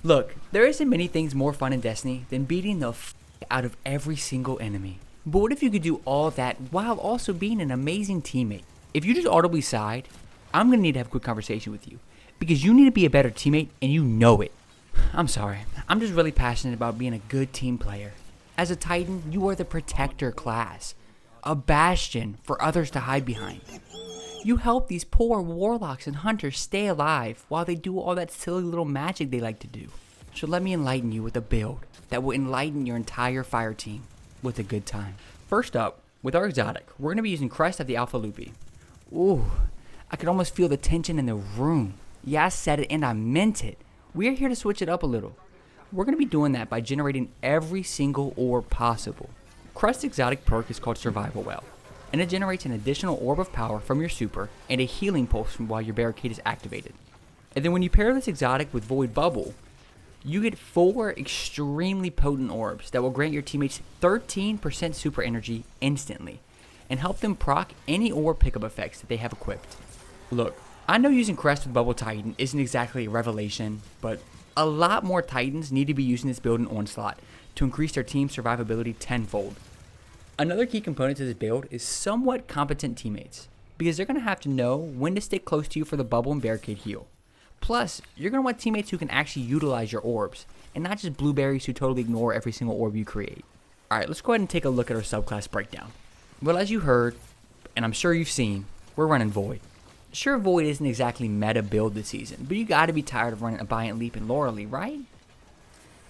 Look, there isn't many things more fun in Destiny than beating the out of every single enemy. But what if you could do all that while also being an amazing teammate? If you just audibly sighed, I'm gonna need to have a quick conversation with you. Because you need to be a better teammate and you know it. I'm sorry, I'm just really passionate about being a good team player. As a Titan, you are the protector class. A bastion for others to hide behind. You help these poor warlocks and hunters stay alive while they do all that silly little magic they like to do. So let me enlighten you with a build that will enlighten your entire fire team with a good time. First up, with our exotic, we're going to be using Crest of the Alpha Lupi. Ooh, I could almost feel the tension in the room. Yeah, I said it and I meant it. We're here to switch it up a little. We're going to be doing that by generating every single orb possible. Crest's exotic perk is called Survival Well, and it generates an additional orb of power from your super and a healing pulse from while your barricade is activated. And then when you pair this exotic with Void Bubble, you get 4 extremely potent orbs that will grant your teammates 13% super energy instantly and help them proc any orb pickup effects that they have equipped. Look, I know using Crest with Bubble Titan isn't exactly a revelation, but a lot more Titans need to be using this build in Onslaught to increase their team's survivability tenfold. Another key component to this build is somewhat competent teammates, because they're going to have to know when to stick close to you for the bubble and barricade heal. Plus, you're going to want teammates who can actually utilize your orbs, and not just blueberries who totally ignore every single orb you create. Alright, let's go ahead and take a look at our subclass breakdown. Well, as you heard, and I'm sure you've seen, we're running Void. Sure, Void isn't exactly meta build this season, but you gotta be tired of running Abiant Leap and Lauralee, right?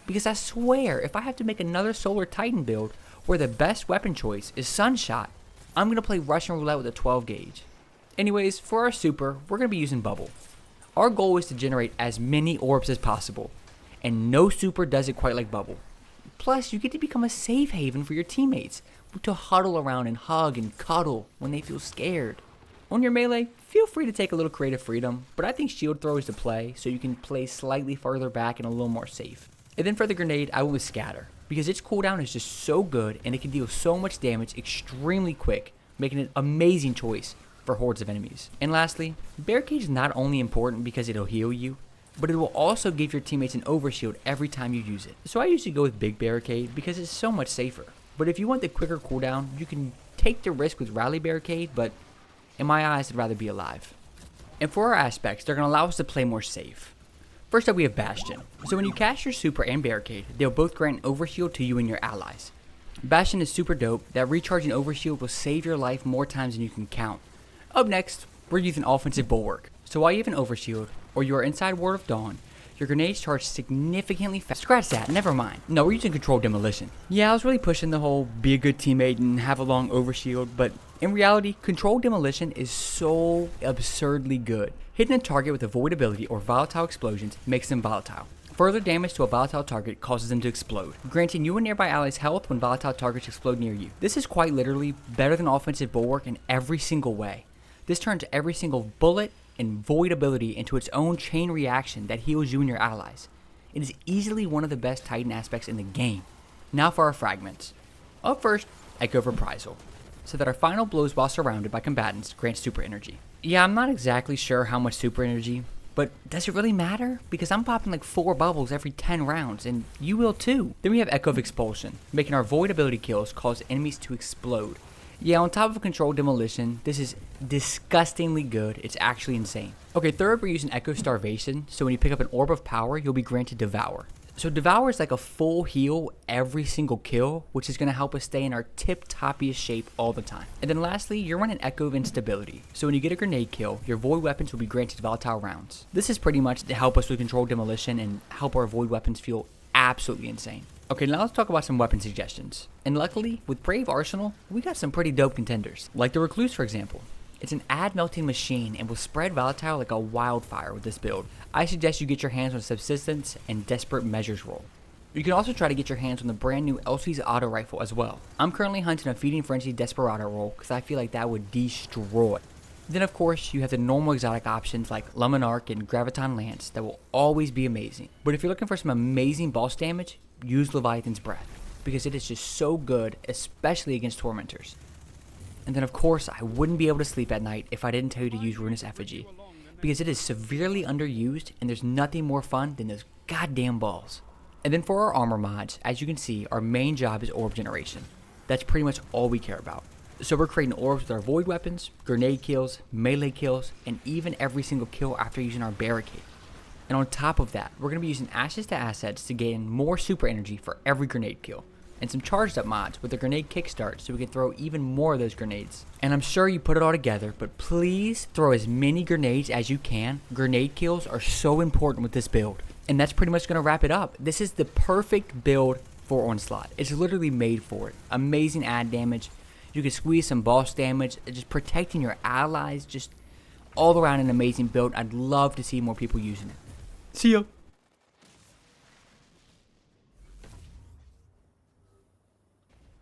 Because I swear, if I have to make another Solar Titan build where the best weapon choice is Sunshot, I'm going to play Russian Roulette with a 12 gauge. Anyways, for our super, we're going to be using Bubble. Our goal is to generate as many orbs as possible, and no super does it quite like Bubble. Plus, you get to become a safe haven for your teammates, to huddle around and hug and cuddle when they feel scared. On your melee, feel free to take a little creative freedom, but I think shield throw is the play, so you can play slightly further back and a little more safe. And then for the grenade, I went with Scatter, because its cooldown is just so good and it can deal so much damage extremely quick, making it an amazing choice for hordes of enemies. And lastly, Barricade is not only important because it'll heal you, but it will also give your teammates an overshield every time you use it. So I usually go with Big Barricade because it's so much safer. But if you want the quicker cooldown, you can take the risk with Rally Barricade, but in my eyes, I'd rather be alive. And for our aspects, they're going to allow us to play more safe. First up, we have Bastion. So when you cast your super and Barricade, they'll both grant an overshield to you and your allies. Bastion is super dope. That recharging overshield will save your life more times than you can count. Up next, we're using Offensive Bulwark. So while you have an overshield, or you are inside Ward of Dawn, your grenades charge significantly fast. Scratch that, never mind. No, we're using Controlled Demolition. Yeah, I was really pushing the whole be a good teammate and have a long overshield, but in reality, Controlled Demolition is so absurdly good. Hitting a target with a Void ability or volatile explosions makes them volatile. Further damage to a volatile target causes them to explode, granting you and nearby allies health when volatile targets explode near you. This is quite literally better than Offensive Bulwark in every single way. This turns every single bullet and Void ability into its own chain reaction that heals you and your allies. It is easily one of the best Titan aspects in the game. Now for our fragments. Up first, Echo Reprisal, so that our final blows while surrounded by combatants grants super energy. Yeah, I'm not exactly sure how much super energy, but does it really matter? Because I'm popping like 4 bubbles every 10 rounds, and you will too. Then we have Echo of Expulsion, making our Void ability kills cause enemies to explode. Yeah, on top of Controlled Demolition, this is disgustingly good. It's actually insane. Okay, third, we're using Echo Starvation, so when you pick up an Orb of Power, you'll be granted Devour. So Devour is like a full heal every single kill, which is going to help us stay in our tip-toppiest shape all the time. And then lastly, you're running Echo of Instability. So when you get a grenade kill, your Void weapons will be granted volatile rounds. This is pretty much to help us with Controlled Demolition and help our Void weapons feel absolutely insane. Okay, now let's talk about some weapon suggestions. And luckily, with Brave Arsenal, we got some pretty dope contenders. Like the Recluse, for example. It's an ad melting machine and will spread volatile like a wildfire with this build. I suggest you get your hands on Subsistence and Desperate Measures roll. You can also try to get your hands on the brand new Elsie's Auto Rifle as well. I'm currently hunting a Feeding Frenzy Desperado roll because I feel like that would destroy. Then of course, you have the normal exotic options like Luminarch and Graviton Lance that will always be amazing. But if you're looking for some amazing boss damage, use Leviathan's Breath, because it is just so good, especially against Tormentors. And then of course, I wouldn't be able to sleep at night if I didn't tell you to use Ruinous Effigy, because it is severely underused and there's nothing more fun than those goddamn balls. And then for our armor mods, as you can see, our main job is orb generation. That's pretty much all we care about. So we're creating orbs with our void weapons, grenade kills, melee kills, and even every single kill after using our barricade. And on top of that, we're going to be using ashes to assets to gain more super energy for every grenade kill. And some charged up mods with the grenade kickstart so we can throw even more of those grenades. And I'm sure you put it all together, but please throw as many grenades as you can. Grenade kills are so important with this build. And that's pretty much going to wrap it up. This is the perfect build for Onslaught. It's literally made for it. Amazing ad damage. You can squeeze some boss damage, just protecting your allies, just all around an amazing build. I'd love to see more people using it. See ya!